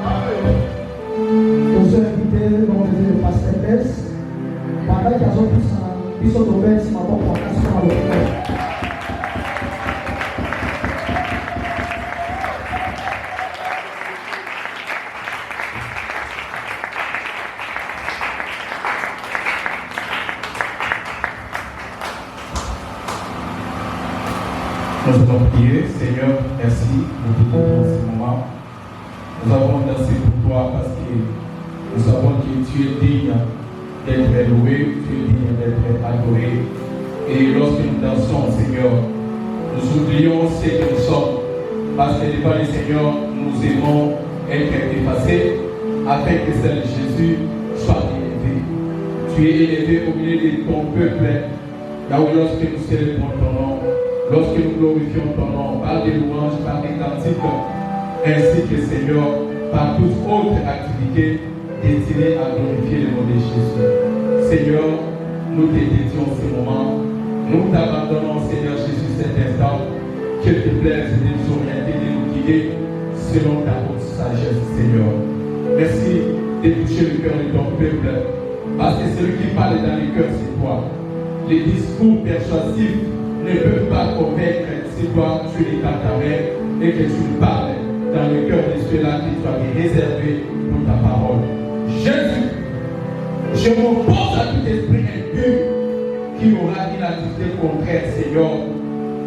Amen. Nous sommes invités dans le pasteur Bess. Pendant qu'il y a ils sont de Bess, ma bonne formation à l'hôpital. Nous allons prier. Seigneur, merci pour ce moment. Nous avons dansé pour toi parce que nous savons que tu es digne d'être loué, tu es digne d'être adoré. Et lorsque nous dansons, Seigneur, nous oublions ce que nous sommes. Parce que devant le Seigneur, nous aimons être effacés afin que celle de Jésus soit élevée. Tu es élevé au milieu de ton peuple. Là où lorsque nous célébrons ton nom, lorsque nous glorifions ton nom, par des louanges, par des cantiques, ainsi que Seigneur, par toute autre activité destinée à glorifier le nom de Jésus. Seigneur, nous te dédions ce moment. Nous t'abandonnons, Seigneur Jésus, cet instant. Qu'il te plaise de nous orienter, de nous guider selon ta haute sagesse, Seigneur. Merci de toucher le cœur de ton peuple. Parce que celui qui parle dans le cœur, c'est toi. Les discours persuasifs ne peuvent pas convaincre si toi tu es dans ta main et que tu parles dans le cœur de ceux-là qui soient réservés pour ta parole. Jésus, je m'oppose à tout esprit impur qui aura une activité contraire, Seigneur,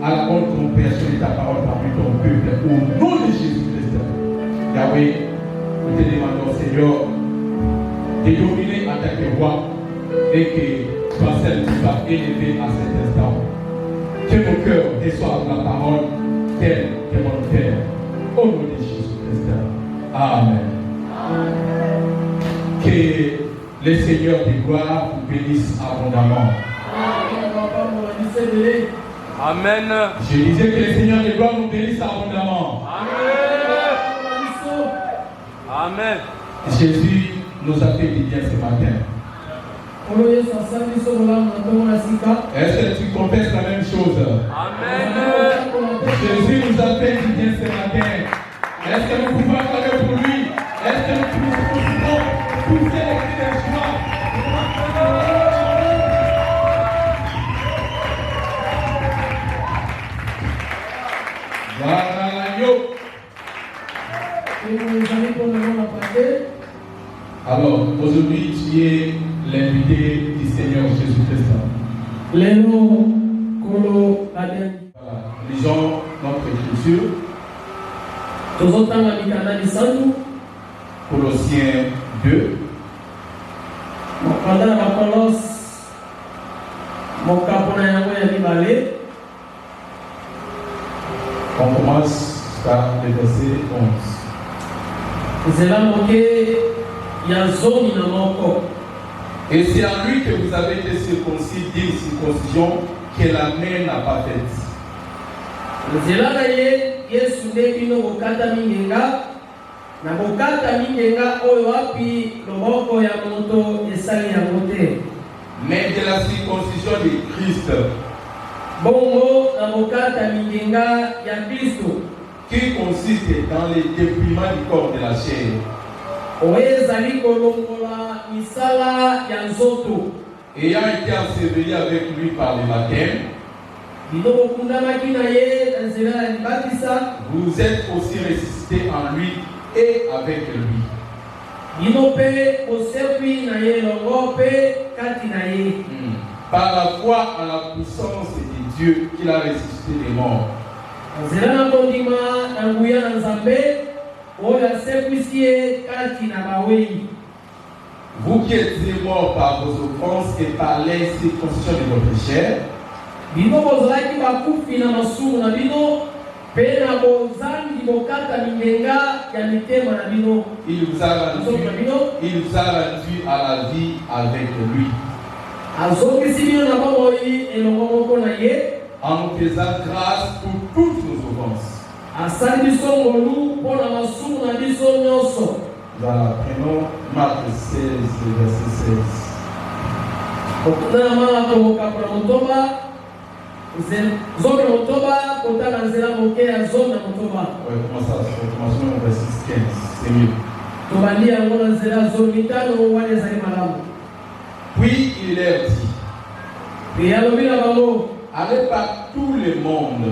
à la bonne compréhension de ta parole parmi ton peuple. Au nom de Jésus-Christ, Yahweh, nous te demandons, Seigneur, de dominer en tant que roi et que toi seul tu vas élever à cet instant. Que mon cœur reçoive la parole telle que mon Père. Au nom de Jésus-Christ. Amen. Que le Seigneur de gloire vous bénisse abondamment. Amen. Je disais que le Seigneur de gloire nous bénisse abondamment. Amen. Amen. Jésus nous a fait du bien ce matin. Est-ce que tu confesses la même chose? Amen. Jésus nous a fait du bien ce matin. Est-ce que nous pouvons acclamer pour lui? Est-ce que nous pouvons pousser les cris de joie? Voilà l'agneau. Alors, aujourd'hui, tu es l'invité du Seigneur Jésus-Christ. Les noms, Voilà. Lisons notre écriture. Colossiens 2. On commence par le verset 11. Et c'est en lui que vous avez été circoncis d'une circoncision que la main n'a pas faite. Mais de la circoncision de Christ, qui consiste dans le dépouillement du corps de la chair. Ayant été enseveli avec lui par le baptême, vous êtes aussi ressuscités en lui et avec lui. Par la foi en la puissance de Dieu qu'il a ressuscité des morts. Vous qui êtes morts par vos offenses et par l'incirconcision de votre chair, il vous a rendu à la vie avec lui. En nous faisant grâce pour toutes nos offenses. Voilà, prenons Marc 16, verset 16. Ouais, commençons au verset 15, c'est mieux. Puis il leur dit, allez par tout le monde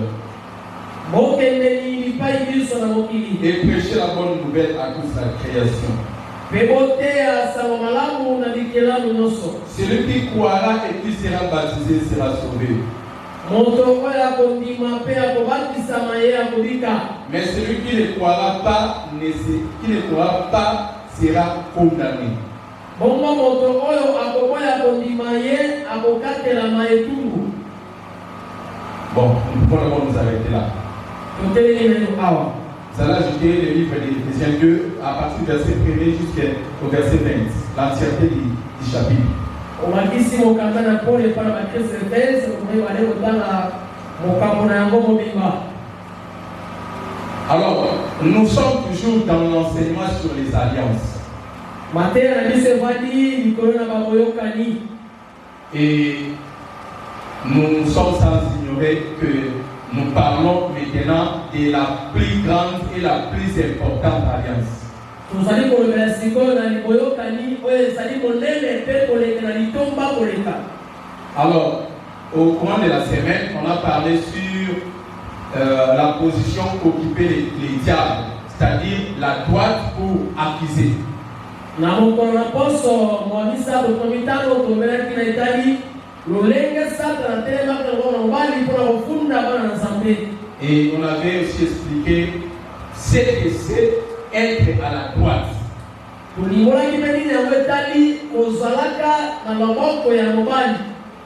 et prêchez la bonne nouvelle à toute la création. Celui qui croira et qui sera baptisé sera sauvé. Mais celui qui ne croira pas sera condamné. Bon, nous pouvons d'abord nous arrêter là. Ça là, j'étais le livre d'Éphésiens 2 à partir du verset 1 jusqu'au verset 20, l'entièreté du chapitre. Alors, nous sommes toujours dans l'enseignement sur les alliances. Et nous sommes sans ignorer que nous parlons maintenant de la plus grande et la plus importante alliance. Alors, au cours de la semaine, on a parlé sur la position qu'occupaient les diables, c'est-à-dire la droite pour accuser. Et on avait aussi expliqué ce que c'est être à la droite.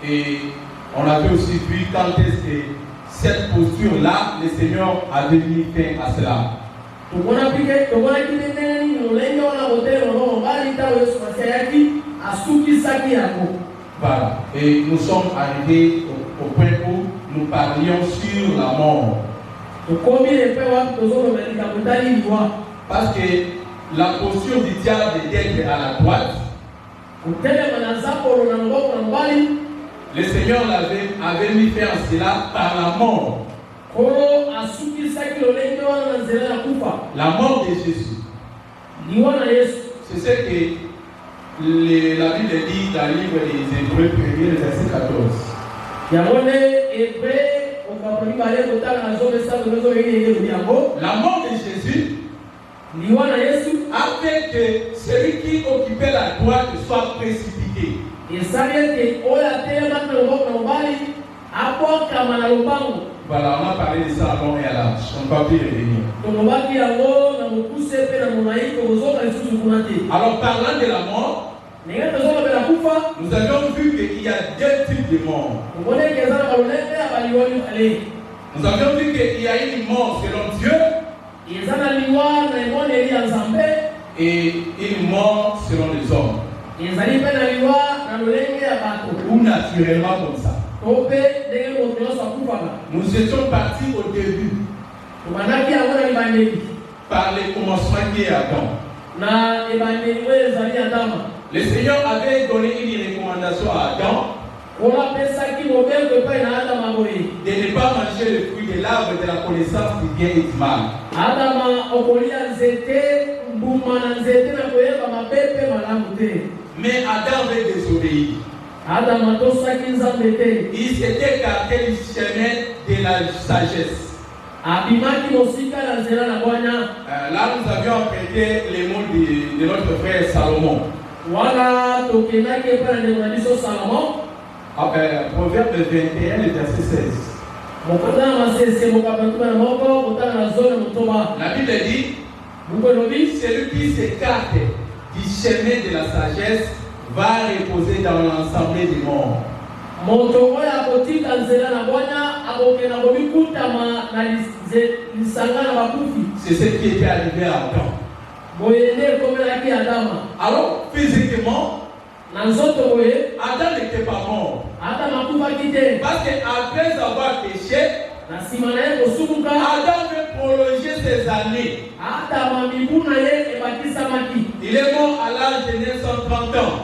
Et on avait aussi vu quand est-ce que cette posture-là, le Seigneur avait mis fin à cela. Voilà. Et nous sommes arrivés au point où nous parlions sur la mort. Parce que la posture du diable d'être à la droite, le Seigneur avait mis fin à cela par la mort. La mort de Jésus. C'est ce que la Bible dit dans le livre des Hébreux 1, verset 14. La mort de Jésus a fait que celui qui occupait la droite soit précipité. Voilà, on a parlé de ça avant et à l'âge. On ne peut plus revenir. Alors, parlant de la mort, nous avions vu qu'il y a deux types de morts. Nous avions vu qu'il y a une mort selon Dieu et une mort selon les hommes. Ou naturellement comme ça. Nous étions partis au début par le commencement qui est Adam. Le Seigneur avait donné une recommandation à Adam de ne pas manger le fruit de l'arbre de la connaissance du bien et du mal. Mais Adam avait désobéi. Il s'était écarté du chemin de la sagesse. Là, nous avions prêté les mots de notre frère Salomon. Proverbe 21, le verset 16. La Bible dit, celui qui s'écarte du chemin de la sagesse va reposer dans l'assemblée des morts. C'est ce qui était arrivé à Adam. Alors, physiquement, Adam n'était pas mort. Parce qu'après avoir péché, Adam veut prolonger ses années. Il est mort à l'âge de 930 ans.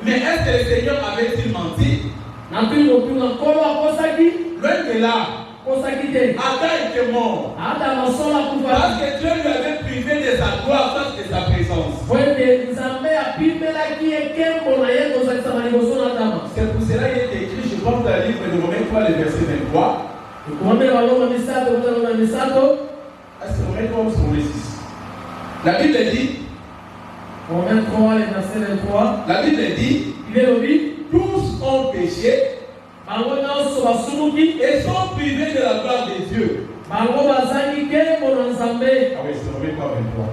Mais est-ce que le Seigneur avait-il menti? Loin de là, Adam était mort. Parce que Dieu lui avait privé de sa gloire face de sa présence. C'est pour cela qu'il est écrit, je pense dans le livre de Romains 3, le verset 23. Est-ce que Romains 3 ou c'est Romains 6? La Bible dit, Romains 3, le verset 23. La Bible dit, tous ont péché et sont privés de la gloire de Dieu. Ah oui, c'est Romains 3, 23.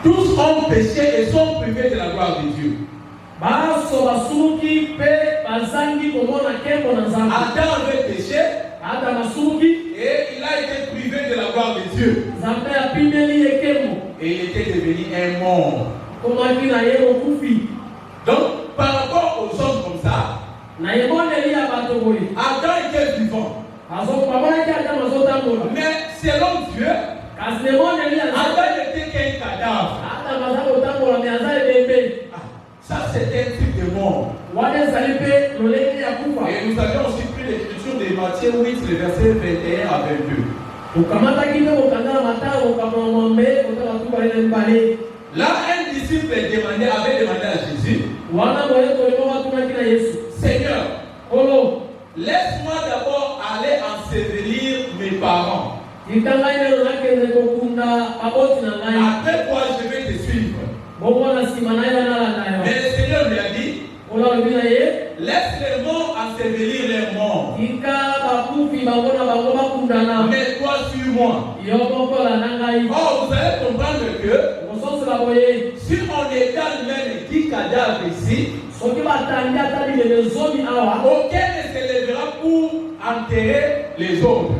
Tous ont péché et sont privés de la gloire de Dieu. Adam avait péché et il a été privé de la gloire de Dieu. Et il était devenu un mort. Donc, par rapport aux hommes comme ça, Adam était vivant. Mais selon Dieu, Adam n'était qu'un cadavre. Ça, c'était un type de mort. Et nous avions aussi pris l'écriture de Matthieu 8, le verset 21 à 22. Là, un disciple avait demandé à Jésus, Seigneur, laisse-moi d'abord aller ensevelir mes parents. Après quoi, je vais te suivre. Mais le Seigneur lui a dit, laisse les morts ensevelir les morts. Mais toi, suis-moi. Oh, vous allez comprendre que si on étale même 10 cadavres ici, aucun ne se lèvera pour enterrer les autres.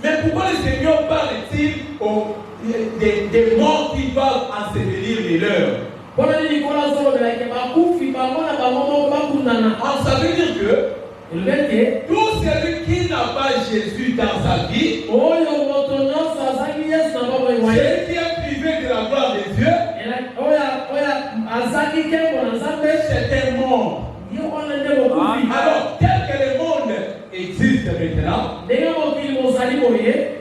Mais pourquoi le Seigneur parle-t-il des morts qui doivent ensevelir les leurs? Ça veut dire que tout celui qui n'a pas Jésus dans sa vie, celui qui est privé de la gloire de Dieu, c'est un mort. Alors, tel que le monde existe maintenant,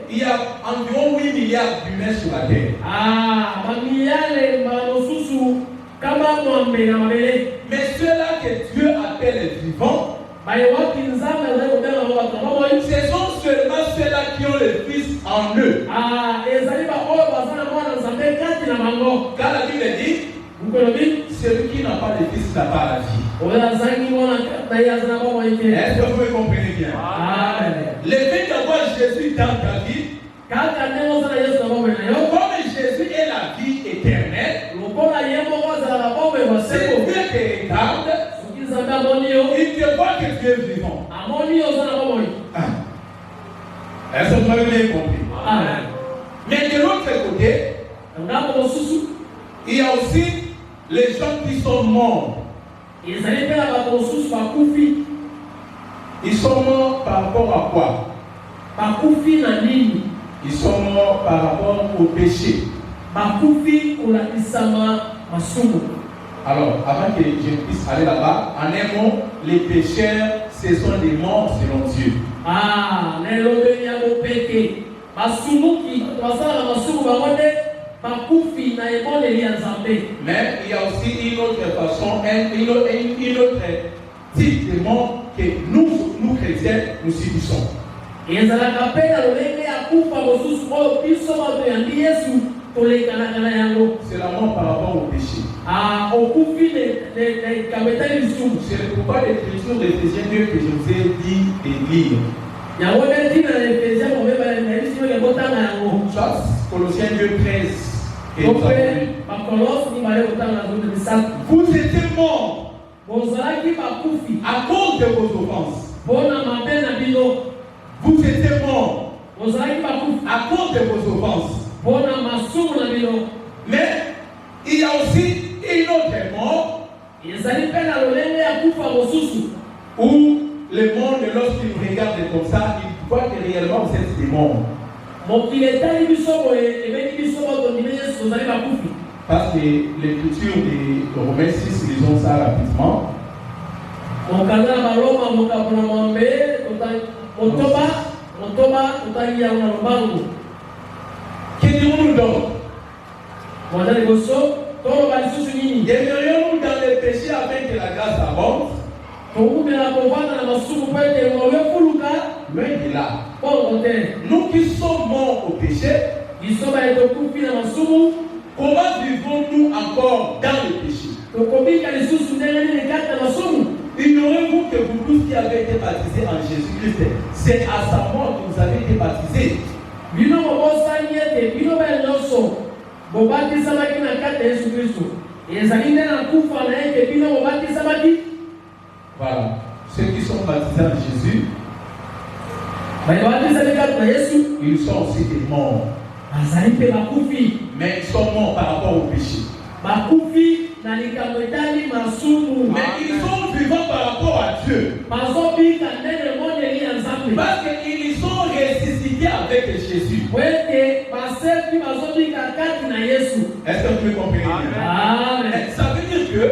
il y a environ 8 milliards d'humains sur la terre. Mais ceux-là que Dieu appelle vivants, ce sont seulement ceux-là qui ont le Fils en eux. Car la Bible dit, celui qui n'a pas de Fils n'a pas la vie. Est-ce que vous comprenez bien? Le fait d'avoir Jésus dans ta vie, comme Jésus est la vie éternelle, c'est Dieu qui regarde, il te voit que tu es vivant. Est-ce que vous avez bien compris? Mais de l'autre côté, il y a aussi les gens qui sont morts. Ils sont morts par rapport à quoi? Ils sont morts par rapport au péché. Alors, avant que je puisse aller là-bas, en un mot, les pécheurs, ce sont des morts selon Dieu. Mais il y a aussi une autre façon, une autre type de mort que nous chrétiens, nous subissons. C'est la mort par rapport au péché. C'est pourquoi l'écriture d'Éphésiens 2 que je vous ai dit de lire. Soit Colossiens 2, 13. Et vous étiez morts à cause de vos offenses. Vous étiez morts à cause de vos offenses. Mais il y a aussi une autre mort Où le monde, lorsqu'il regarde comme ça, il voit que réellement vous êtes des morts. Parce que l'écriture de Romains 6, lisons ça rapidement. Que dirons-nous donc? Demeurions-nous dans les péchés afin que la grâce abonde? Loin de là. Nous qui sommes morts au péché, comment vivons-nous encore dans le péché? Ignorez-vous que vous tous qui avez été baptisés en Jésus-Christ, c'est à sa mort que vous avez été baptisés. Voilà. Ceux qui sont baptisés en Jésus, ils sont aussi des morts. Mais ils sont morts par rapport au péché. Mais ils sont vivants par rapport à Dieu. Parce qu'ils sont ressuscités avec Jésus. Est-ce que vous me comprenez bien? Ça veut dire que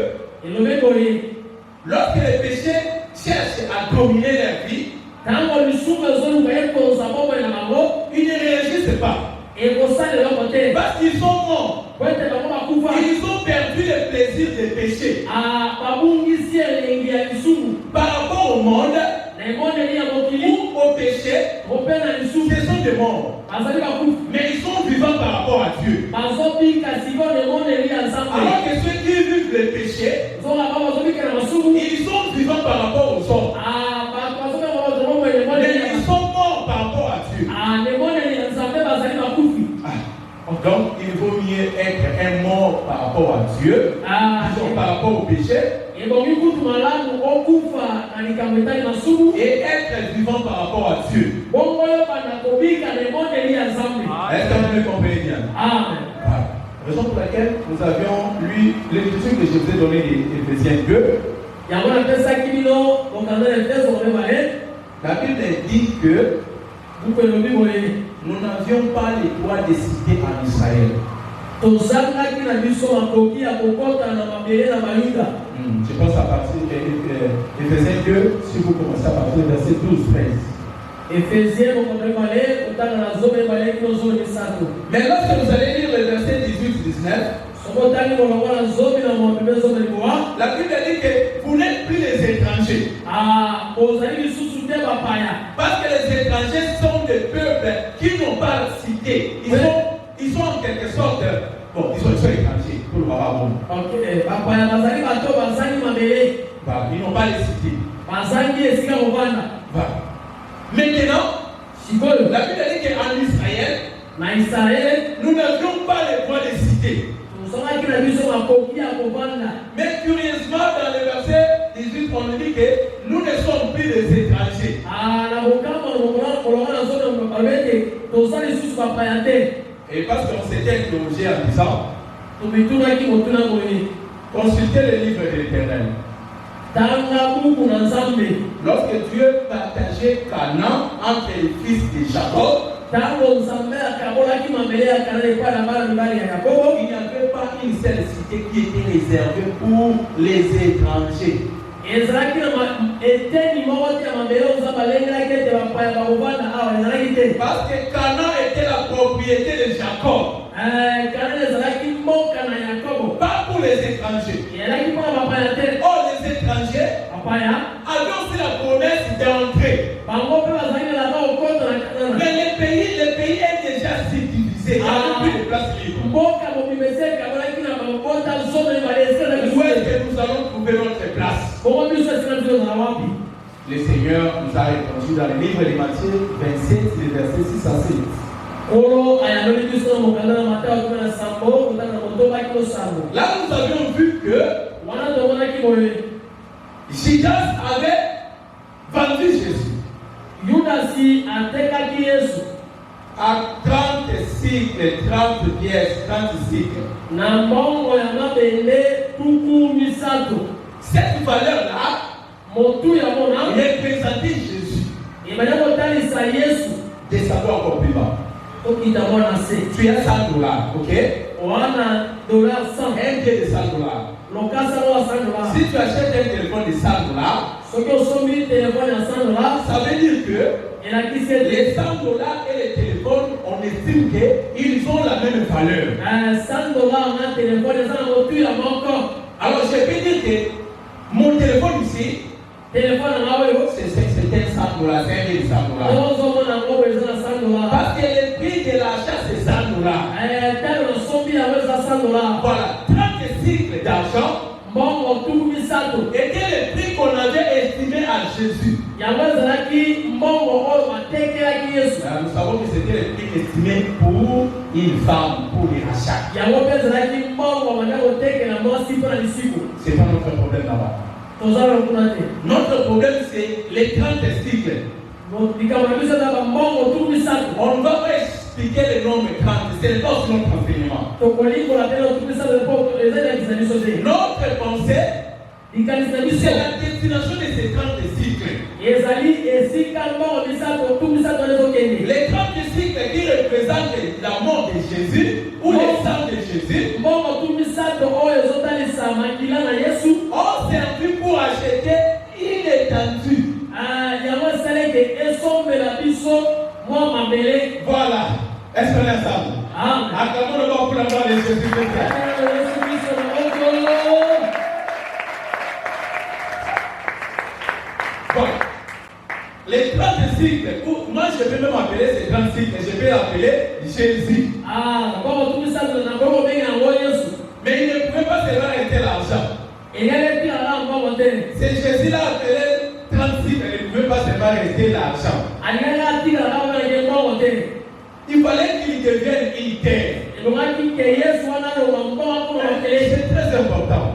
lorsque les péchés cherchent à dominer leur vie, ils ne réagissent pas. Parce qu'ils sont morts. Ils ont perdu le plaisir de pécher. Par rapport au monde ou au péché, ce sont des morts. Mais ils sont vivants par rapport à Dieu. Alors que ceux qui vivent le péché, ils sont vivants par rapport aux hommes. Mais ils sont morts par rapport à Dieu. Donc il vaut mieux être un mort par rapport à Dieu, disons par rapport au péché, et être vivant par rapport à Dieu. Est-ce que vous me comprenez bien? Amen. Voilà. Raison pour laquelle nous avions lu l'écriture que je vous ai donnée d'Éphésiens 2. La Bible dit que nous n'avions pas le droit de citer en Israël. Je pense à partir d'Éphésiens 2, si vous commencez à partir du verset 12-13. Mais lorsque vous allez lire le verset 18-19, la Bible dit que vous n'êtes plus les étrangers. Parce que les étrangers sont des peuples qui n'ont pas cité. Ils sont en quelque sorte, bon, ils sont étrangers. Pour le Bababon. Ils n'ont pas les cités. Voilà. Maintenant, la Bible dit qu'en Israël, nous n'avions pas le droit de citer. Mais curieusement, dans le verset 18, on nous dit que nous ne sommes plus des étrangers. Et parce qu'on s'était interrogé en disant, consultez le livre de l'Éternel. Lorsque Dieu partageait Canaan entre les fils de Jacob, il n'y avait pas une seule cité qui était réservée pour les étrangers. Parce que Canaan était la propriété de Jacob. Pas pour les étrangers. Oh, les étrangers avaient aussi la promesse d'entrer. Mais le pays est déjà si divisé. Il n'y a plus de place libre. Où est-ce que nous allons trouver notre place? Le Seigneur nous a répondu dans le livre de Matthieu 27, les versets 6 à 7. Là, nous avions vu que Judas avait vendu Jésus à 30 cycles, 30 pièces, 30 cycles. Cette valeur-là représentait Jésus. Descendons encore plus bas. Tu as 100 $, ok? Un billet de 100 $. Si tu achètes un téléphone de 100 $, ça veut dire que les 100 $ et les téléphones, on estime qu'ils ont la même valeur. Alors je peux dire que mon téléphone ici, c'est 100 $, c'est 100 $, parce que le prix de l'achat c'est 100 $. Voilà, 30 cycles d'argent était le prix qu'on avait estimé à Jésus. Nous savons que c'était le prix estimé pour une femme, pour les rachats. C'est pas notre problème là-bas. Notre problème c'est les 30 cycles. On ne va pas expliquer le nombre 30, ce n'est pas aussi notre enseignement. Notre pensée, c'est la destination de ces 30 cycles. Les 30 cycles qui représentent la mort de Jésus ou le sang de Jésus ont servi pour acheter une étendue. Voilà. Est-ce qu'on est ensemble? Acclamons le Lord pour la gloire de Jésus-Christ. Bon. Les 30 cycles, moi je vais même appeler ces 30 cycles, je vais l'appeler Jésus. Mais il ne pouvait pas seulement arrêter l'argent. C'est Jésus l'a appelé 30 cycles, il ne pouvait pas seulement arrêter l'argent. Il fallait qu'il devienne une terre. C'est très important.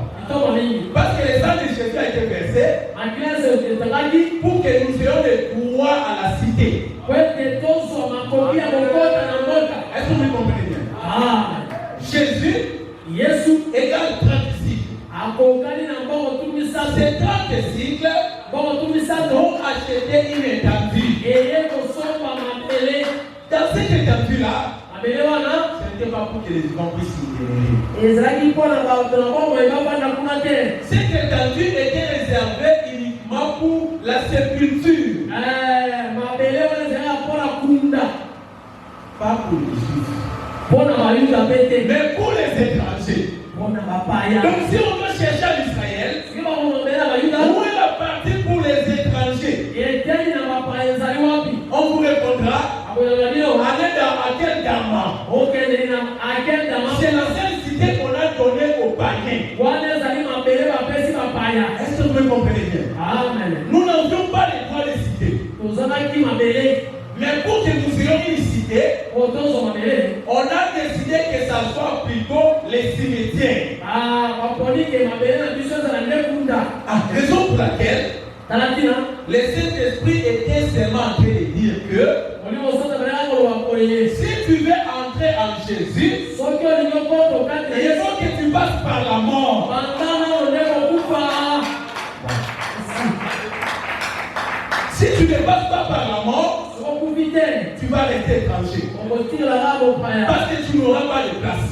Parce que le sang de Jésus a été versé pour que nous ayons le pouvoir à la cité. Est-ce que vous comprenez bien? Jésus égale 30 cycles. Ces 30 cycles vont acheter une étendue. Dans cette étendue-là, ce n'était pas pour que les gens puissent s'y cette étendue était réservée uniquement pour la sépulture. Pas pour les juifs. Mais pour les étrangers. Donc si on veut chercher en Israël, où est la partie pour les étrangers? On vous répondra. À quel Dama? C'est la seule cité qu'on a donnée aux païens. Est-ce que vous me comprenez bien? Nous n'avions pas le droit de citer. Mais pour que nous ayons une cité, on a décidé que ça soit plutôt les cimetières. Raison pour laquelle le Saint-Esprit était seulement en train de dire que si tu veux entrer en Jésus, il faut que tu passes par la mort. Si tu ne passes pas par la mort, tu vas rester étranger. Parce que tu n'auras pas de place.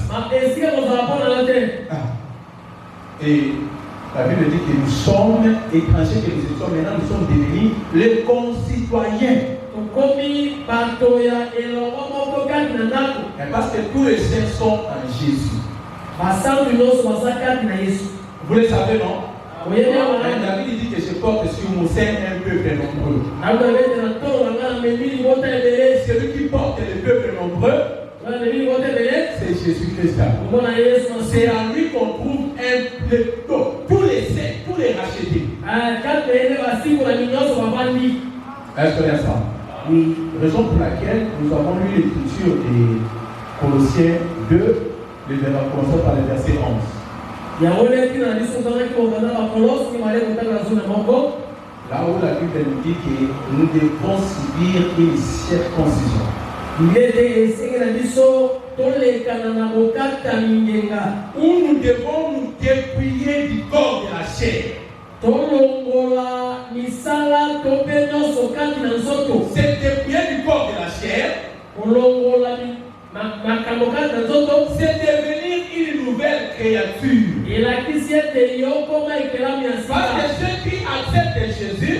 Et la Bible dit que nous sommes étrangers, que nous sommes maintenant, nous sommes devenus les concitoyens. Et parce que tous les saints sont en Jésus. Vous le savez, non? David dit que je porte sur mon sein un peuple nombreux. Celui qui porte le peuple nombreux, c'est Jésus-Christ. C'est en lui qu'on trouve un peuple. Tous les saints, tous les rachetés. Est-ce que c'est ça? Oui. Raison pour laquelle nous avons lu l'écriture des Colossiens 2, le commençons par le verset 11. Là où la Bible nous dit que nous devons subir une circoncision. Où nous devons nous dépouiller du corps de la chair. Se dépouiller du corps de la chair, c'est devenir une nouvelle créature. Parce que ceux qui acceptent Jésus,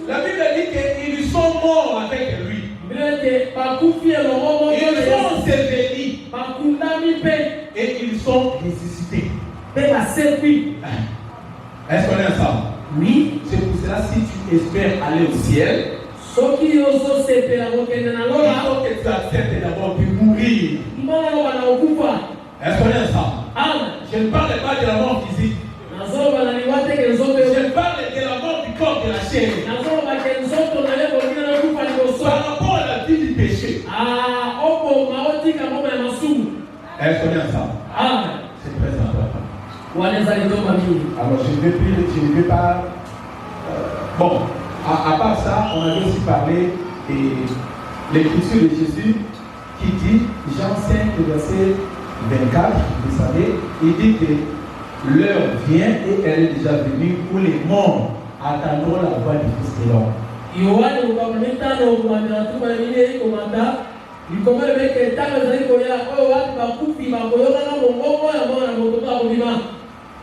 la Bible dit qu'ils sont morts avec lui. Ils sont ensevelis et ils sont ressuscités. Est-ce qu'on est ensemble? Oui. C'est pour cela, si tu espères aller au ciel, il faut que tu acceptes d'abord de mourir. Est-ce qu'on est ensemble? Je ne parle pas de la mort physique. Je parle de la mort du corps de la chair. Par rapport à la vie du péché. Est-ce qu'on est ensemble? C'est très important. Alors je ne vais pas. Bon, à part ça, on avait aussi parlé de l'écriture de Jésus qui dit, Jean 5, verset 24, vous savez, il dit que l'heure vient et elle est déjà venue où les morts attendront la voix du Fils de l'homme.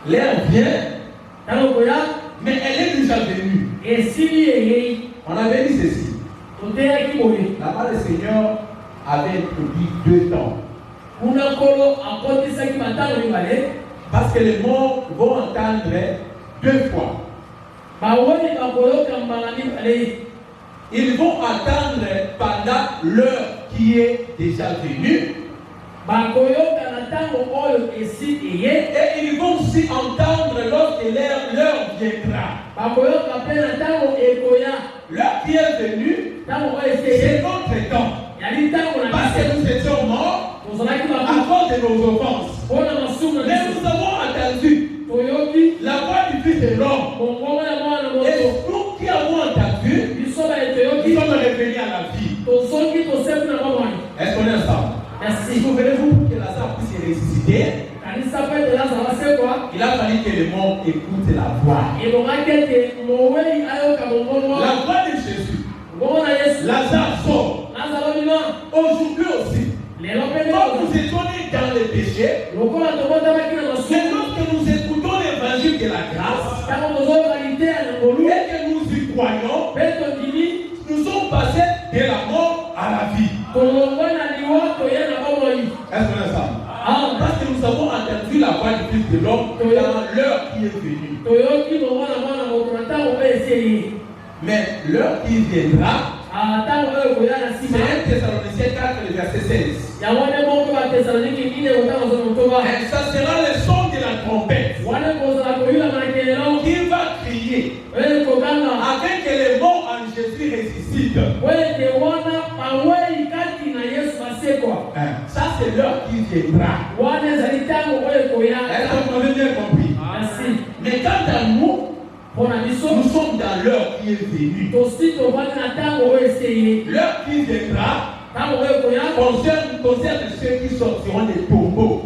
L'heure vient, mais elle est déjà venue. On avait dit ceci. Là-bas, le Seigneur avait introduit 2 temps. Parce que les morts vont entendre 2 fois. Ils vont attendre pendant l'heure qui est déjà venue. Et ils vont aussi entendre lorsque l'heure viendra. L'heure qui est venue, c'est notre temps. Parce que nous étions morts à cause de nos offenses. Mais nous avons entendu la voix du Fils de l'homme. Et nous qui avons entendu, nous sommes revenus à la vie. Est-ce qu'on est ensemble? Merci. Souvenez-vous pour que Lazare puisse ressusciter. Il a fallu que le monde écoute la voix. La voix de Jésus. Lazare sort. Aujourd'hui aussi. Quand nous étions nés dans le péché, mais lorsque nous écoutons l'évangile de la grâce et que nous y croyons, nous sommes passés de la mort à la vie. Est-ce qu'on est ensemble? Parce que nous avons entendu la voix du Fils de l'homme dans l'heure qui est venue. Mais l'heure qui viendra, c'est 1 Thessaloniciens 4, le verset 16. Et ça sera le son de la trompette qui va crier afin que les morts en Jésus ressuscitent. Ça, c'est l'heure qui viendra. Est-ce que vous avez bien compris? Mais quant à nous, nous sommes dans l'heure qui est venue. L'heure qui viendra concerne ceux qui sortiront des tombeaux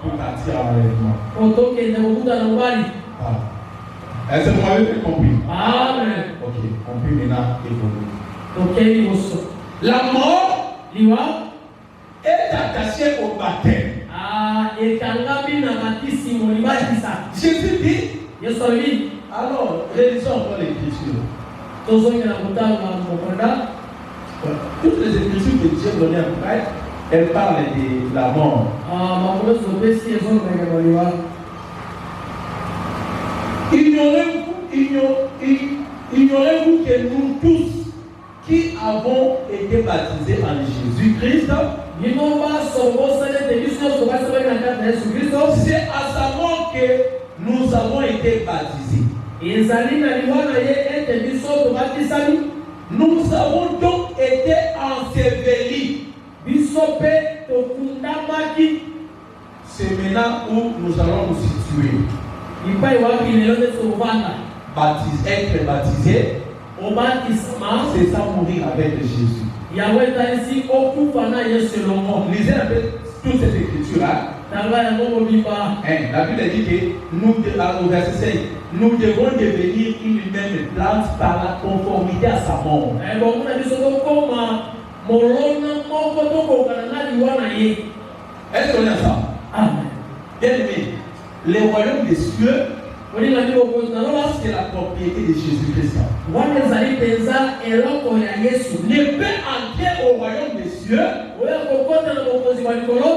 pour partir à l'enlèvement. Est-ce que vous m'avez bien compris? Amen. Ok, on peut maintenant évoluer. La mort est attachée au baptême. Jésus dit, alors, réalisons encore l'écriture. Toutes les écritures que Dieu données à Christ, elles parlent de la mort. Ignorez-vous que nous tous qui avons été baptisés en Jésus-Christ, c'est à sa mort que nous avons été baptisés. Nous avons donc été ensevelis. C'est maintenant où nous allons nous situer. Être baptisé, c'est ça mourir avec Jésus. Lisez un peu toute cette écriture-là. La Bible dit que nous, au verset 5, nous devons devenir une même plante par la conformité à sa mort. Est-ce qu'on a ça? Bien aimé, les royaumes des cieux, c'est la propriété de Jésus-Christ. Ne peut entrer au royaume des cieux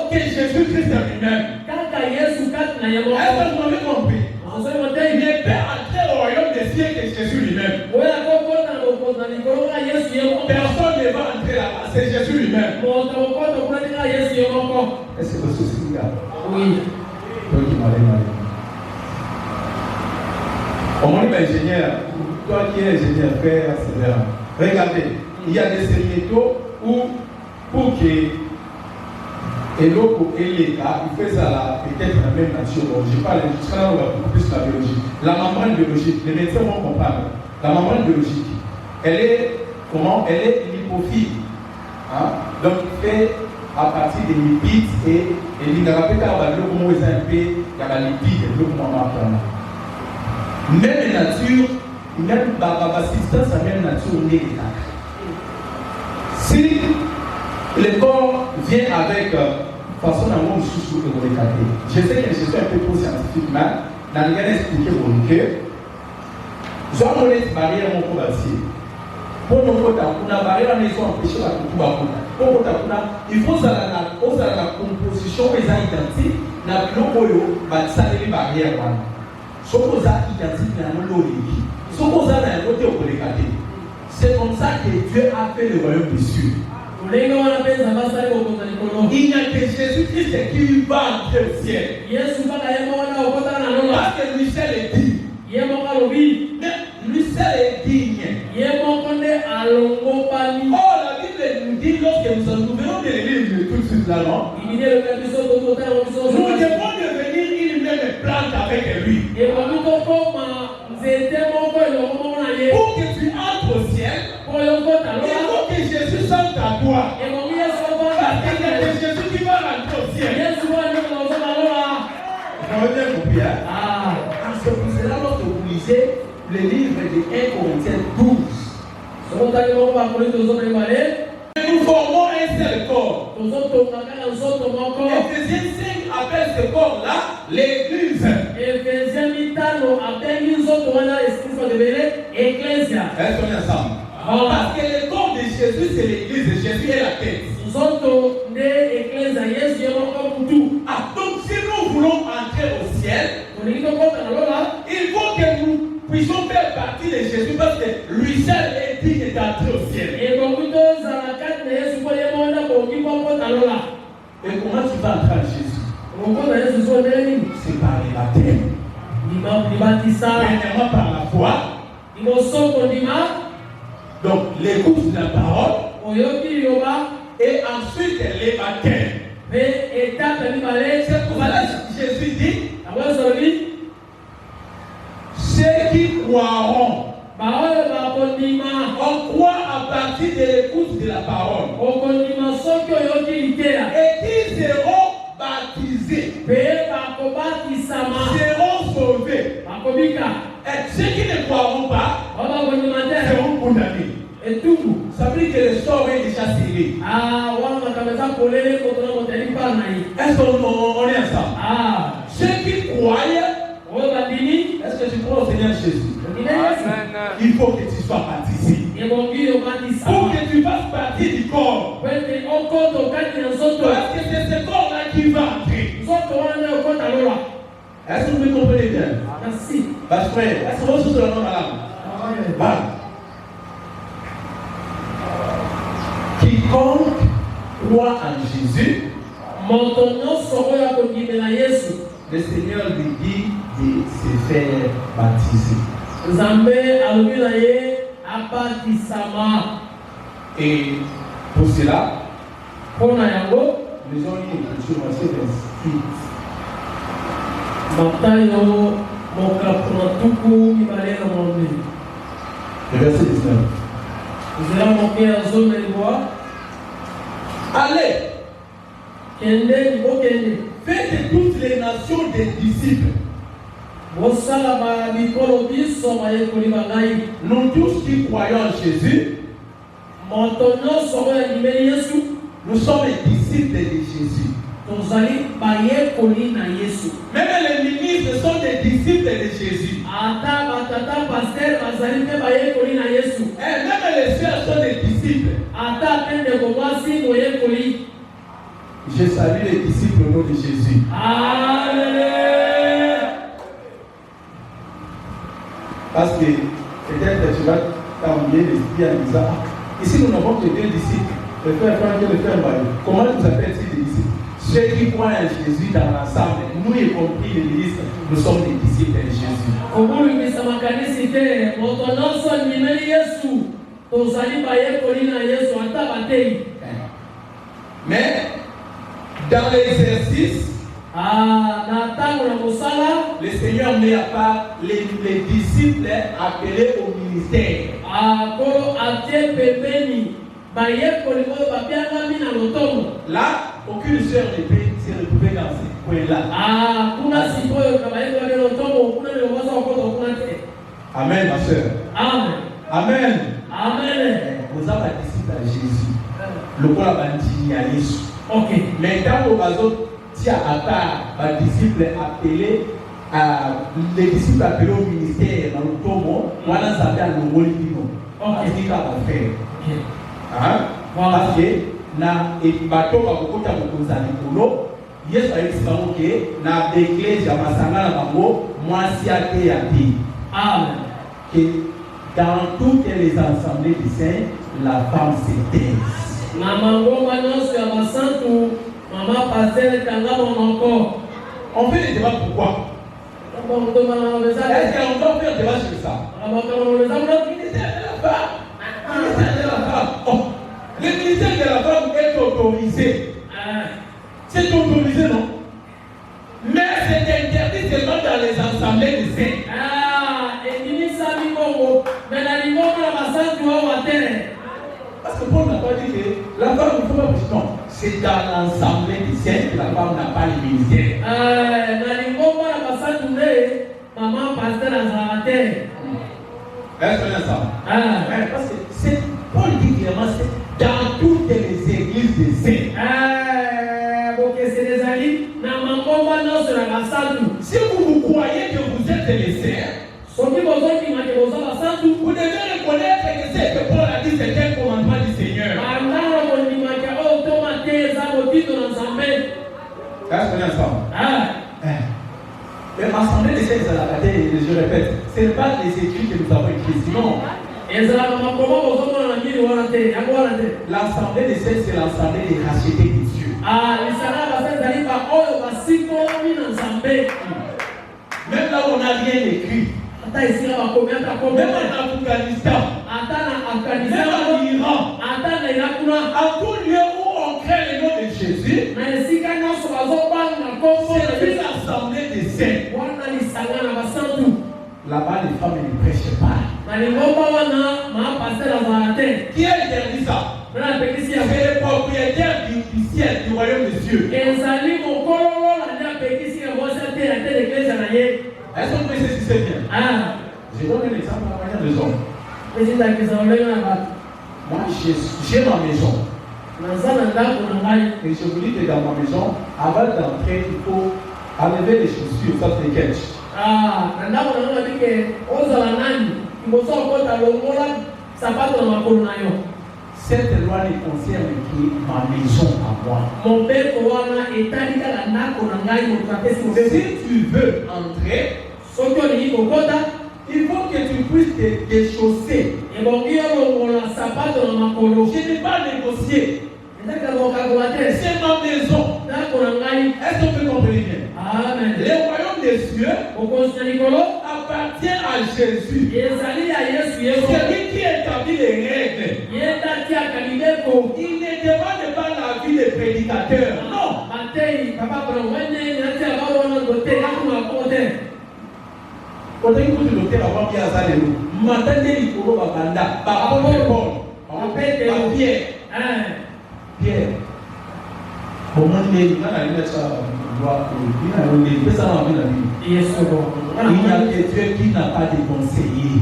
que Jésus-Christ lui-même. Est-ce que vous avez compris? Ne peut entrer au royaume des cieux que Jésus lui-même. Personne ne va entrer là-bas, c'est Jésus lui-même. Est-ce que vous souvenez? Oui. Mon ingénieur, toi qui es ingénieur, frère, etc. Regardez, il y a des métaux où, pour que l'État, il fait ça peut-être la même nature. Bon, je parle beaucoup plus de la biologie. La membrane biologique, les médecins vont comprendre. La membrane biologique, elle est comment? Elle est lipophile. Hein? Donc, fait à partir des lipides et il y a un même nature, même la substance, la même nature n'est pas. Si le corps vient avec façon d'un monde sous le recaté, je sais que je suis un peu trop scientifique, mais dans le cas d'expliquer pour nous que j'ai une barrière mon corps d'acier. Pour nous, la barrière n'est pas empêchée la couture. Il faut que la composition soit identique. Na blocoyo, ça les barrières. C'est comme ça que Dieu a fait le royaume des cieux. Il n'y a que Jésus-Christ qui va entrer au ciel. Parce que lui seul est digne. Lui seul est digne. Oh, la Bible nous dit lorsque nous venons de lire tout de suite là, non? Nous devons devenir une même plante avec lui. Pour que tu entres au ciel, il faut que Jésus sente ta gloire. Parce qu'il y a que Jésus qui va rentrer au ciel. Vous avez bien compris, hein? C'est pour cela que vous lisez le livre de 1 Corinthiens 12. Nous formons un seul corps. Ephésiens 5 appelle ce corps-là l'Église. Est-ce qu'on est ensemble? Parce que le corps de Jésus, c'est l'Église. Jésus est la tête. Donc si nous voulons entrer au ciel, il faut que nous puissions faire partie de Jésus parce que lui seul est digne d'entrer au ciel. Et comment tu vas entrer en Jésus? C'est par le baptême. Premièrement par la foi. Donc l'écoute de la parole. Et ensuite les baptêmes. C'est pour cela que Jésus dit ceux qui croiront. On croit à partir de l'écoute de la parole. Et qui seront baptisés seront sauvés. Et ceux qui ne croiront pas seront condamnés. Ça veut dire que le sort est déjà scellé. Est-ce qu'on est ensemble? Ceux qui croient, est-ce que tu crois au Seigneur Jésus? Il faut que tu sois baptisé. Pour que tu fasses partie du corps. Parce que c'est ce corps-là qui va entrer. Est-ce que vous me comprenez bien? Merci. Parce que frère, est-ce que vous souhaitez la main à l'âme? Quiconque croit en Jésus, le Seigneur lui dit de se faire baptiser. Et pour cela, nous avons une écriture assez inscrite. Le verset 19. Allez. faites de toutes les nations des disciples. Nous tous qui croyons en Jésus, nous sommes les disciples de Jésus. Même les ministres sont des disciples de Jésus. Et même les sœurs sont des disciples. Je salue les disciples au nom de Jésus. Amen. Parce que peut-être tu vas t'ennuyer l'esprit en disant, ici nous n'avons que 2 disciples, le frère Franck et le frère Mario. Comment nous appelle-t-il des disciples? Ceux qui croient en Jésus dans l'ensemble, nous y compris les ministres, nous sommes des disciples de Jésus. Mais dans l'exercice, le Seigneur met à part les disciples appelés au ministère. Là, aucune sœur ne peut se retrouver dans ce point-là. Amen, ma sœur. Amen. Amen. Amen. Vous avez un disciple à Jésus. Le roi va dire à Jésus. Ok. Mais quand vous avez à part un disciple appelé les disciples appelés au ministère dans le tomo, voilà ça vient le rôle du nom. Parce qu'il va faire. Parce que na bateau va beaucoup à beaucoup d'animaux. Yes, a expliqué que na l'église à Masanga na Bango, moi si à théâtre. Amen. Que dans toutes les assemblées des saints, la femme se taise. Maman Gomanos ya Masantu, maman Pasteur Kangamo encore. On fait des débats pourquoi? Est-ce qu'on doit faire un débat sur ça? Le ministère de la femme. Le ministère de la femme. Oh. Le ministère de la femme est autorisé. C'est autorisé, non? Mais c'est interdit seulement dans les assemblées des saints. Parce que Paul n'a pas dit que la femme ne faut pas dire non. C'est dans l'assemblée des saints que la femme n'a pas le ministère. Est-ce qu'on est ensemble? Parce que c'est Paul dit clairement, c'est dans toutes les églises des saints. Si vous croyez que vous êtes les saints, vous devez reconnaître que c'est que Paul a dit, c'est un commandement du Seigneur. Est-ce qu'on est ensemble? Mais l'assemblée des saints, je répète, ce n'est pas les écrits que nous avons écrits, sinon. L'assemblée des saints, c'est l'assemblée des rachetés de Dieu. Même là où on n'a rien écrit. Même en Afghanistan. Même en Iran. À tout lieu où on crée le nom de Jésus, c'est une assemblée des saints. Là-bas, les femmes ne prêchent pas. Qui a interdit ça? C'est le propriétaire du ciel, du royaume des cieux. Est-ce qu'on peut saisir bien? Je donne un exemple à la manière des hommes. Moi, j'ai ma maison. Et je vous dis que dans ma maison, avant d'entrer, il faut enlever les chaussures, ça c'est quelque chose. Cette loi ne concerne que ma maison à moi. Si tu veux entrer, il faut que tu puisses te déchausser. Je n'ai pas négocié. C'est ma maison. Est-ce qu'on peut comprendre bien? Amen. Le royaume des cieux appartient à Jésus. C'est lui qui établit les règles. Il ne demande pas l'avis des prédicateurs. Non. Quand il faut le docteur avant qu'il y a ça, maintenant il faut Pierre. Comment il est? doit lever ça dans la vie. Il n'y a que Dieu qui n'a pas de conseiller.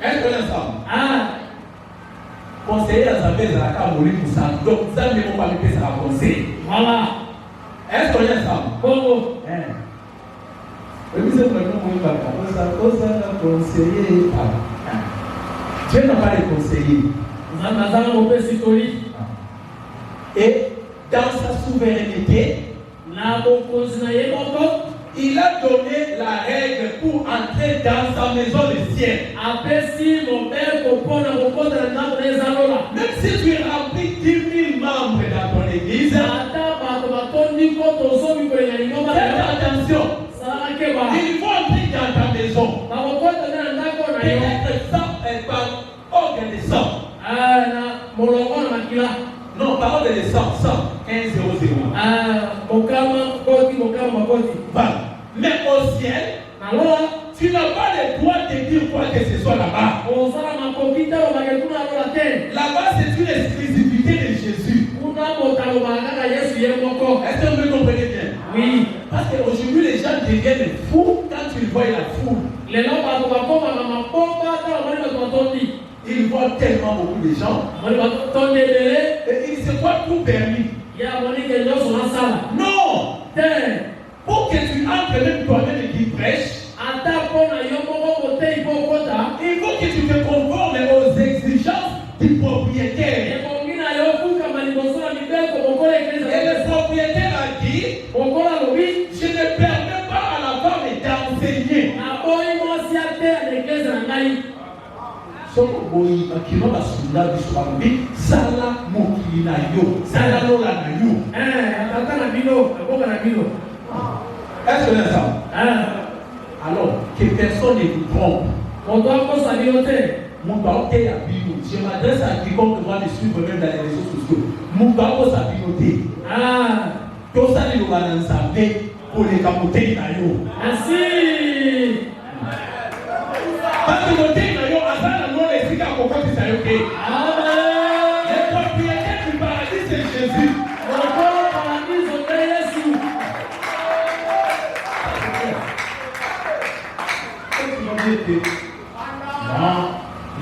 Est-ce que ensemble? Conseiller à sa vez à la mourir pour ça. Donc, ça ne va pas lui faire un conseil. Voilà. Est-ce qu'on est ensemble? Bongo. Oui, c'est vraiment mon conseiller. Dieu n'a pas de conseiller. Et dans sa souveraineté, il a donné la règle pour entrer dans sa maison le ciel. Même si tu es rempli 10 000 membres dans ton église, faites attention. Il faut entrer dans ta maison. Peut-être ça est par ordre de sang. Non, par ordre de sang, 15 0. Mais au ciel, tu n'as pas le droit de dire quoi que ce soit là-bas. Là-bas, c'est une exclusivité de Jésus. Est-ce que vous comprenez bien? Oui. Parce qu'aujourd'hui, les gens deviennent fous quand ils voient la foule. Ils voient tellement beaucoup de gens. Et ils se croient tout permis. Non! Pour que tu entres même toi-même et qu'il prêche, il faut que tu te conformes aux exigences du propriétaire. Et le propriétaire a dit, je ne permets pas à la femme d'enseigner. Est-ce que c'est ça? Alors, que personne ne vous trompe. Je m'adresse à quiconque va me suivre même dans les réseaux sociaux. Tout ça, il va nous savoir pour les capoter. Merci. Parce que le thé, les propriétaires du paradis, c'est Jésus.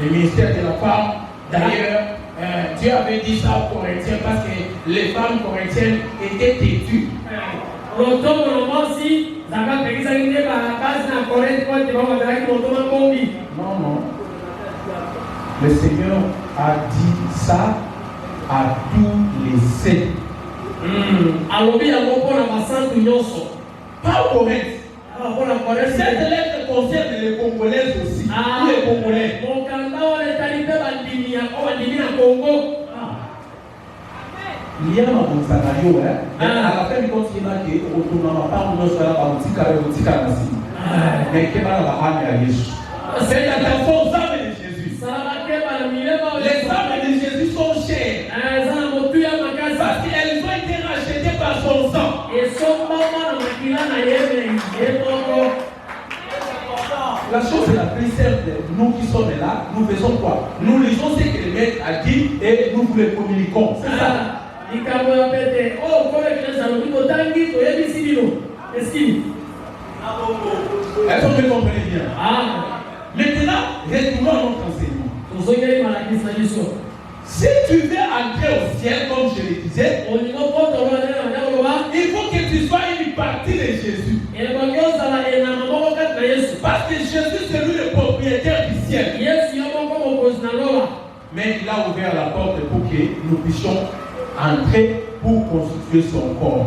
Le ministère de la femme, d'ailleurs, Dieu avait dit ça aux Corinthiens parce que les femmes corinthiennes étaient têtues. Non. Le Seigneur a dit ça à tous les saints. Pas au Corinthe. Cette lettre concerne les Congolais aussi. Les Congolais. Il y a un scénario, à la fin du compte, il y a qui retourne pas nous soit là mais qui va la Jésus. C'est la personne aux âmes de Jésus. Les âmes de Jésus sont chères. Parce qu'elles ont été rachetées par son sang. La chose la plus simple, nous qui sommes là, nous faisons quoi? Nous lisons ce que le maître a dit et nous vous le communiquons. C'est ça. Est-ce que vous comprenez bien? Maintenant, retournons à notre enseignement. Si tu veux entrer au ciel, comme je le disais, il faut que tu sois une partie de Jésus. Parce que Jésus, c'est lui le propriétaire du ciel. Mais il a ouvert la porte pour que nous puissions entrer pour constituer son corps.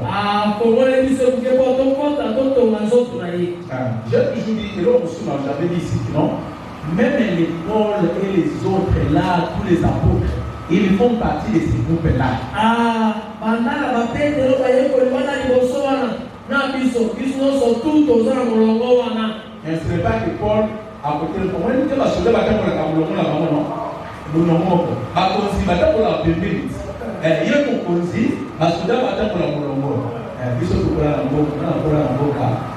J'ai toujours dit, et l'autre j'avais dit ici, non? Même les Paul et les autres là, tous les apôtres, ils font partie de ces groupes-là. Mais ce n'est pas que Paul a côté de moi. Il va se lever pour la caméra, non? Nous n'avons pas. À cause de la Bible, il y a un consi, à se lever pour la Molongo. Biso pour la Molongo,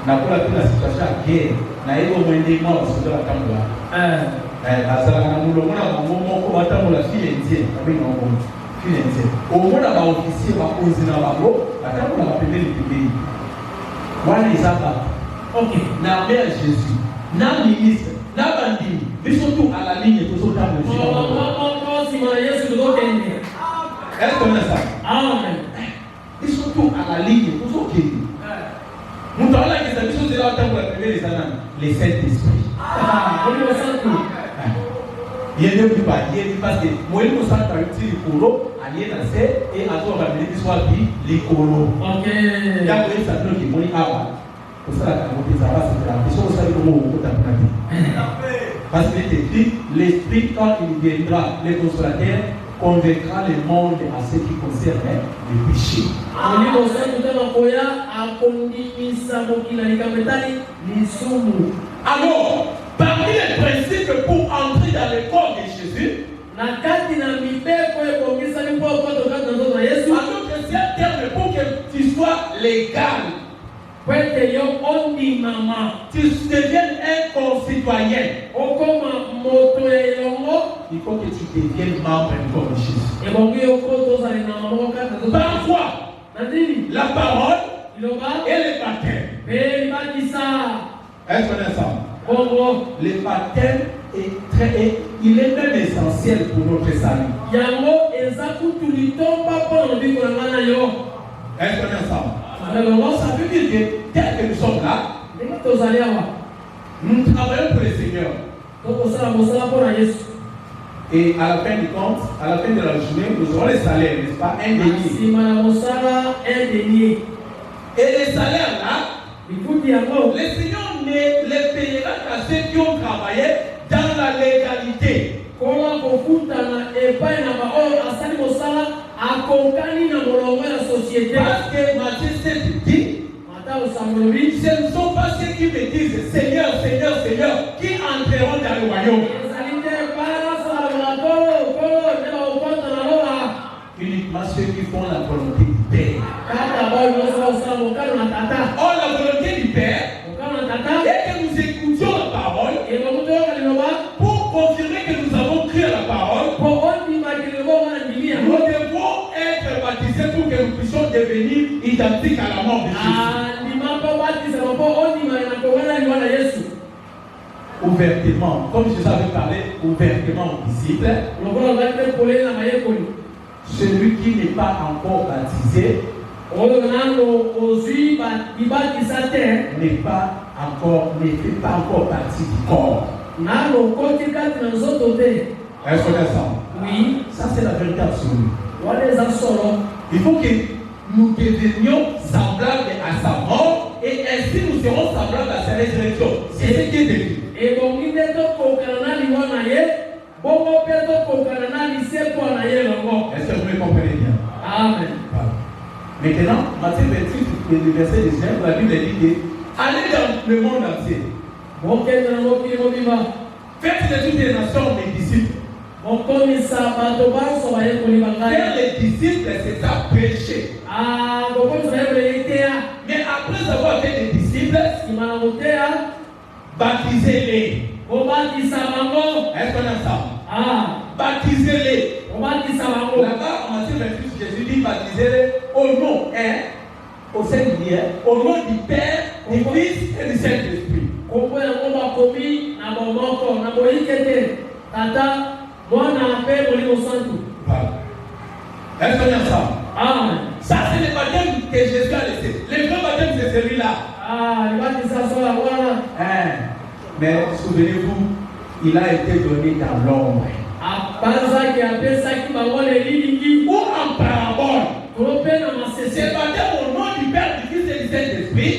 na pour la situation à guerre, na ego mwende moi à se lever pour la caméra. À ça, na Molongo, na Molongo, pour attendre la fille indienne. Au moins, la officier va poser dans la boue, la table on va appeler le pays. Voilà les abattus. Ok, na mère Jésus, na ministre, na bandit, mais surtout à la ligne, tout ça dans le Est-ce qu'on a ça? Amen. Et surtout à la ligne, tout ça qui est. Nous avons la question, c'est là où on va appeler les Saint-Esprit. Il y a deux plus bas, il y a deux parce que moi, je me sens dans le petit colo, allié dans ce et à toi, on va venir soit les colo. Ok. Il y a un ça qui est moni awa. Pour ça, la camouflage, ça va se faire. Mais si on sait comment on peut apprendre. Parce qu'il est écrit, l'Esprit, quand il viendra, les consolateurs, convaincra le monde à ce qui concerne les péchés. Alors, parmi les principes pour entrer dans le corps de Jésus, alors que c'est un terme pour que tu sois légal. Tu deviennes un concitoyen. Il faut que tu deviennes membre du corps de Jésus. Parfois, la parole et le baptême. Est-ce qu'on est ensemble? Le baptême il est même essentiel pour notre salut. Est-ce qu'on est ensemble? Alors, ça veut dire que tel que nous sommes là, nous travaillons pour le Seigneur. Et à la fin du compte, à la fin de la journée, nous aurons les salaires, n'est-ce pas? Un denier. Et les salaires là, le Seigneur ne les payera qu'à ceux qui ont travaillé dans la légalité. Parce que Matthieu 7 dit, ce ne sont pas ceux qui me disent Seigneur, Seigneur, Seigneur, qui entreront dans le royaume. Uniquement ceux qui font la volonté du Père. Or, la volonté du Père est que nous écoutions la parole pour confirmer que nous avons cru à la parole. Nous devons être baptisés pour que nous puissions devenir identiques à la mort de Jésus. Ouvertement, comme je savais parler ouvertement aux disciples, celui qui n'est pas encore baptisé ne fait pas encore partie du corps. Est-ce qu'on est ensemble? Oui. Ça, c'est la vérité absolue. Il faut que nous devenions semblables à sa mort et ainsi nous serons semblables à sa résurrection. C'est ce qui est écrit. Est-ce que vous me comprenez bien? Amen. Voilà. Maintenant, Matthieu 28, le verset 19, la Bible dit que allez dans le monde entier. Faites de toutes les nations mes disciples. Faire les disciples, c'est ça, prêcher. Mais après avoir fait des disciples, baptisez-les. Est-ce qu'on est ensemble? Baptisez-les. Là-bas, en Matthieu 28, Jésus dit baptisez-les au nom, au Seigneur, au nom du Père, du Fils et du Saint-Esprit. Voilà. Est-ce qu'on est ensemble? Ça, c'est le baptême que Jésus a laissé. Le vrai baptême, c'est celui-là. Mais souvenez-vous, il a été donné dans l'ombre. Ou en parabole. C'est baptême au nom du Père, du Fils et du Saint-Esprit.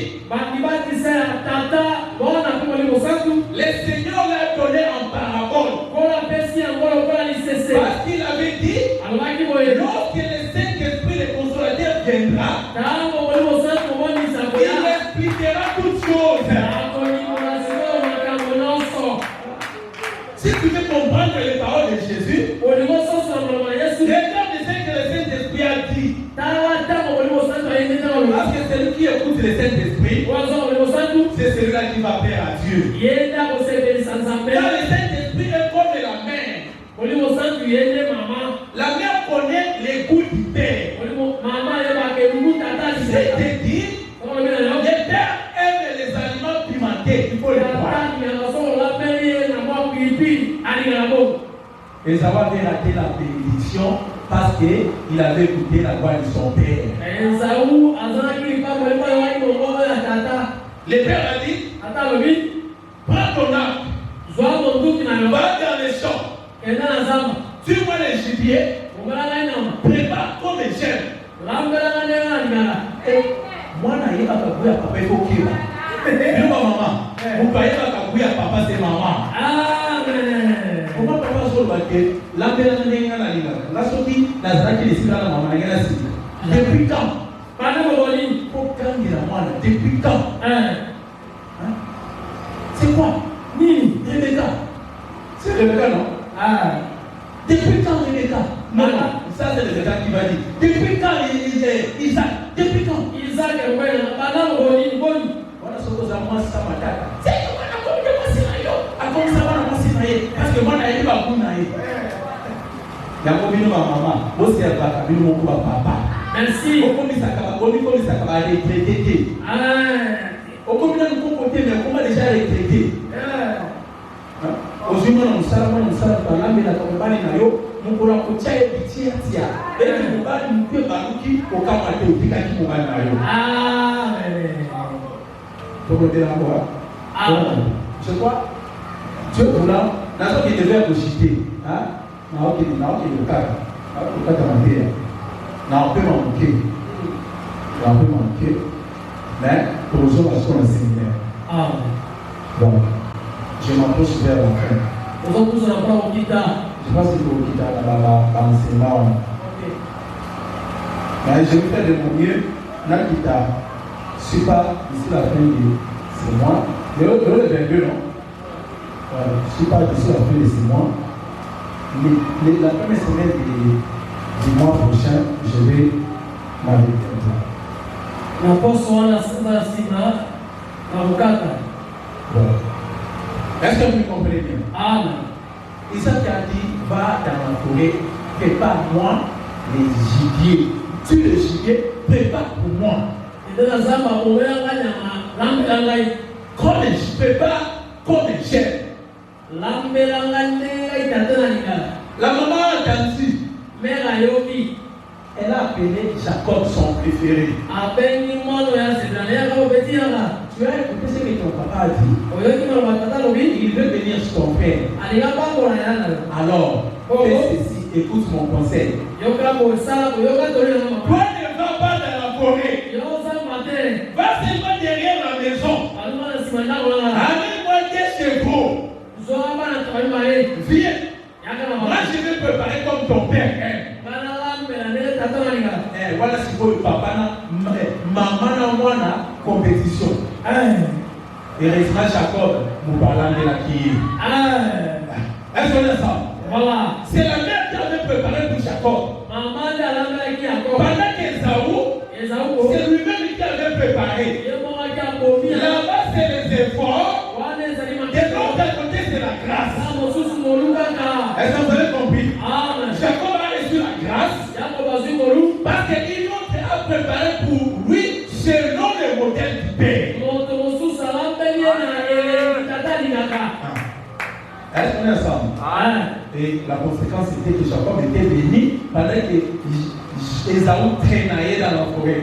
Le Seigneur l'a donné en parabole. Parce qu'il avait dit, lorsque le Saint-Esprit, le consolateur, viendra, il expliquera toutes choses. Si tu veux comprendre les paroles de Jésus, regarde ce que le Saint-Esprit a dit. Parce que celui qui écoute le Saint-Esprit, c'est celui-là qui va plaire à Dieu. Car le Saint-Esprit est comme la mère. La mère connaît les planter, il faut les voir. Esaü avait raté la bénédiction parce qu'il avait écouté la voix de son père. Le père a dit, prends ton arc, va dans les champs, tue-moi les gibiers, prépare comme les chèvres. Moi, je n'ai pas de papa, il faut qu'il y ait. Maman, vous croyez que papa c'est maman. Comment papa soit battu? La belle année, la sortie, la zaki, les sila, la maman, la sila. Depuis quand? Pour quand il a mal? Depuis quand? C'est quoi? Ni Rebecca. C'est Rebecca, non? Depuis quand Rebecca? Non, ça c'est Rebecca qui va dire. Depuis quand Isaac? Depuis quand? Isaac, voilà ce que ça m'a dit. C'est que moi, je comme ça va commencer à parce que moi, je vais pas naïf. Il y a un maman, aussi à papa. Merci. Au commis ça va retraité. Au commis nous côté mais comment déjà retraité. Aux humains on sala par là mais la campagne na yo mon pour kotia et petit tia. Et nous va nous peut baluki au kamate au pikaki mo na yo. Pour dire la voix. Je crois Dieu voulant, dans ce qui devait rejeter, on peut manquer, mais pour nous autres, on est séminaire. Donc, je m'approche vers la fin. Je pense qu'il faut quitter l'enseignement. Mais je vais faire de mon mieux, je ne suis pas ici la fin de ce mois, le 22, non? Je ne suis pas d'ici la fin de ce mois. La première semaine du mois prochain, je vais m'arrêter. Est-ce que vous comprenez bien? Amen. Isaac a dit, va dans la forêt, prépare-moi les gibiers. Tu le gibier, prépare pour moi. Prépare comme les chèvres. La maman a dansé. Elle a appelé Jacob son préféré. Tu as écouté ce que ton papa a dit. Il veut venir sur ton père. Alors, fais ceci, écoute mon conseil. Toi ne vas pas dans la forêt. Va seulement derrière la maison. Amène-moi des chevaux. Viens. Moi je vais préparer comme ton père. Voilà ce que papa maman moi na compétition. Et heureusement Jacob nous parlant de la qui. Est-ce qu'on est ça? Voilà. C'est la mère qui avait préparé pour Jacob. Pendant qu'Esaü, c'est lui-même qui avait préparé. Là-bas c'est les efforts. De l'autre côté c'est la grâce. Est-ce que vous avez compris? Jacob a reçu la grâce parce qu'il a préparé pour lui selon le modèle du père. Est-ce qu'on est ensemble? Et la conséquence c'était que Jacob était béni pendant que Esaü traînait dans la forêt.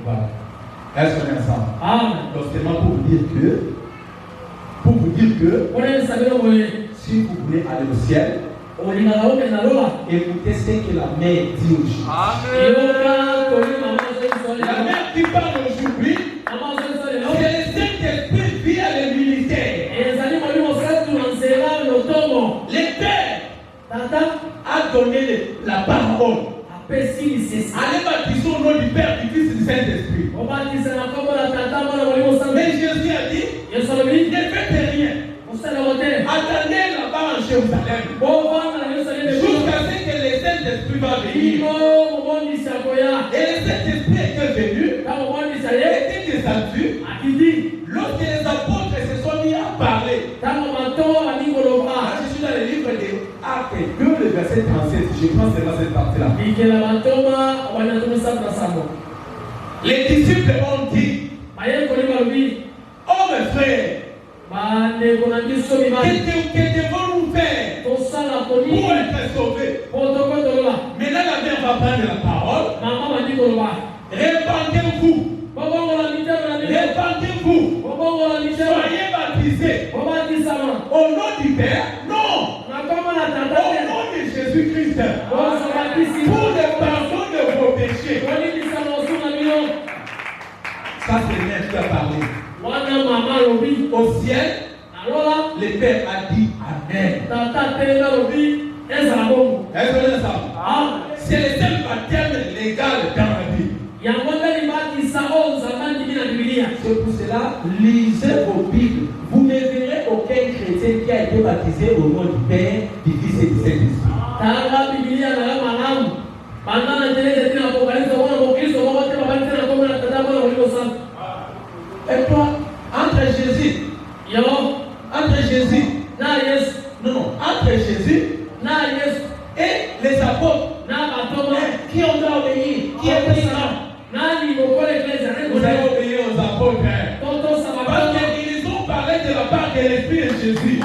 Voilà. Est-ce qu'on est ensemble? Donc c'est pour vous dire que si vous voulez aller au ciel, écoutez ce que la mère dit aujourd'hui. La mère qui parle aujourd'hui, c'est le Saint-Esprit via les militaires. Le Père a donné la parole. Allez baptiser au nom du Père, du Fils et du Saint-Esprit. Mais Jésus a dit, ne faites rien. Attendez là-bas en Jérusalem. Jusqu'à ce que le Saint-Esprit va venir. Et le Saint-Esprit était venu, était descendu. Lorsque les apôtres se sont mis à parler, je suis dans le livre de Actes 2, le verset 37. Je pense que c'est dans cette partie-là. Les disciples ont dit, oh mes frères, que devons-nous faire pour être sauvés? Maintenant la mère va prendre la parole. Répandez-vous. Répandez-vous. Soyez baptisés. Au nom du Père? Non. Au nom de Jésus-Christ. Pour le pardon de vos péchés. Ça c'est le Maître qui a parlé. Au ciel, le Père a dit Amen. Est-ce que vous savez? C'est le seul baptême légal dans la vie. C'est pour cela, lisez vos Bibles. Vous ne verrez aucun chrétien qui a été baptisé au nom du Père, du Fils et du Saint-Esprit. Et toi, entre Jésus, entre Jésus et les apôtres, qui ont obéi, qui est présent. Vous avez obéi aux apôtres. Parce qu'ils ont parlé de la part de l'Esprit de Jésus.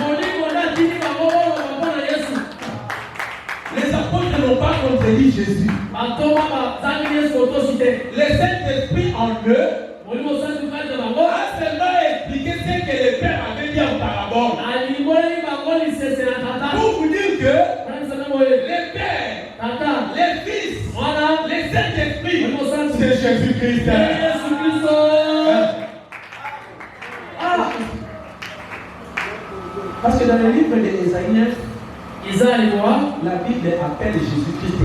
Les apôtres n'ont pas contredit Jésus. Le Saint-Esprit en eux a seulement expliqué ce que le Père avait dit en parabole. Pour vous dire que les Pères, les Fils, les Saint-Esprit, c'est Jésus-Christ. Parce que dans le livre d'Ésaïe 9, la Bible appelle Jésus-Christ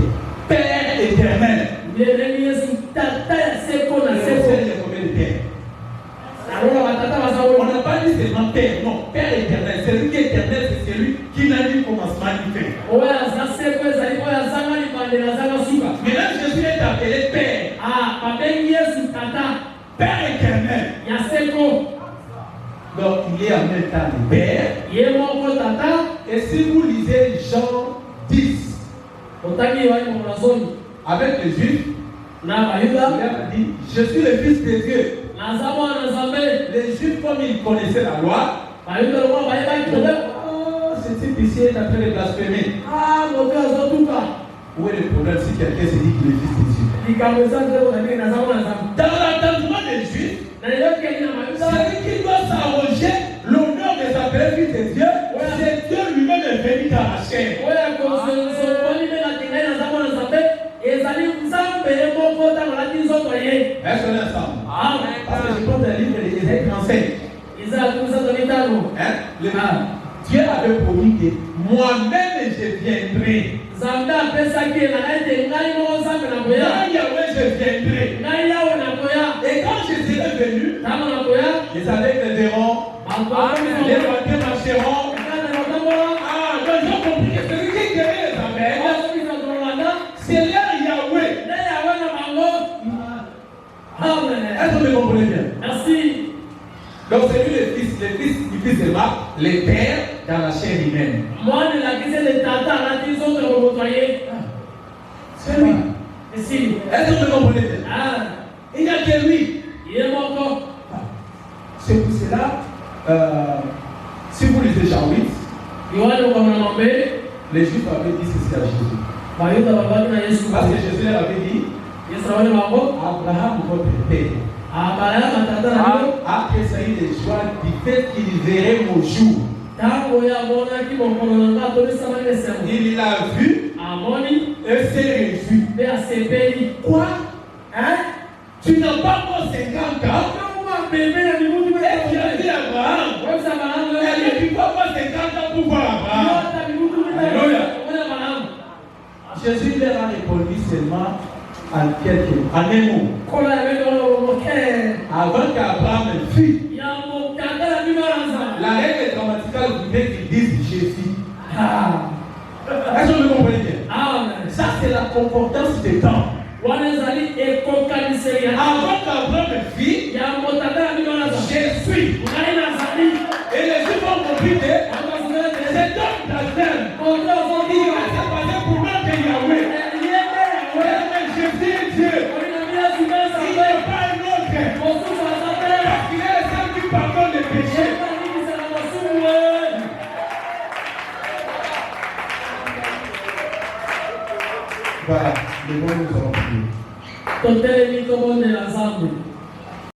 Père éternel. Il y a combien de Père? On n'a pas dit seulement Père, non, Père éternel. Celui qui est éternel, c'est celui qui n'a ni commencement ni fin. Maintenant, Jésus est appelé Père. Père éternel. Donc, il est en même temps le Père. Et si vous lisez Jean 10, avec les Juifs, il a dit, je suis le Fils de Dieu. Les Juifs, comme ils connaissaient la loi, ce type ici est en train de blasphémer. Où est le problème si quelqu'un se dit qu'il est Fils de Dieu? Dans l'entendement des Juifs, celui qui doit s'arroger l'honneur de s'appeler Fils de Dieu, c'est Dieu lui-même est venu dans la chair. Est-ce qu'on est ensemble? Parce que je prends le livre d'Ésaïe 35. Dieu avait promis que moi-même je viendrai. Yahweh, je viendrai. Et quand je serai venu, les aveugles verront, les voitures marcheront. Donc ils ont compris que celui qui guérit les aveugles, c'est leur Yahweh. Est-ce que vous comprenez bien? Merci. Donc c'est lui le fils du fils de Marc, le père dans la chair humaine. C'est lui. Est-ce que vous comprenez bien? Il n'y a que lui. C'est pour cela, si vous lisez Jean 8, les Juifs avaient dit ceci à Jésus. Parce que Jésus leur avait dit, Abraham, votre père, a tressailli de joie du fait qu'il verrait mon jour. Il l'a vu et s'est réjoui. Quoi? Tu n'as pas encore 50 ans? Et tu as dit Abraham, et tu n'as pas 50 ans pour voir Abraham. Alléluia. Jésus leur a répondu seulement en un mot. Avant qu'Abraham fût, la règle grammaticale voudrait qu'ils disent Jésus. Est-ce que vous comprenez bien? Ça, c'est la concordance des temps. Avant qu'Abraham fût, je suis. Et les Juifs ont compris que cet homme blasphème, il va se passer pour notre Yahweh. Jésus est Dieu. Il n'est pas Voilà, le nom nous allons prier. totelemi kombo na nzambe.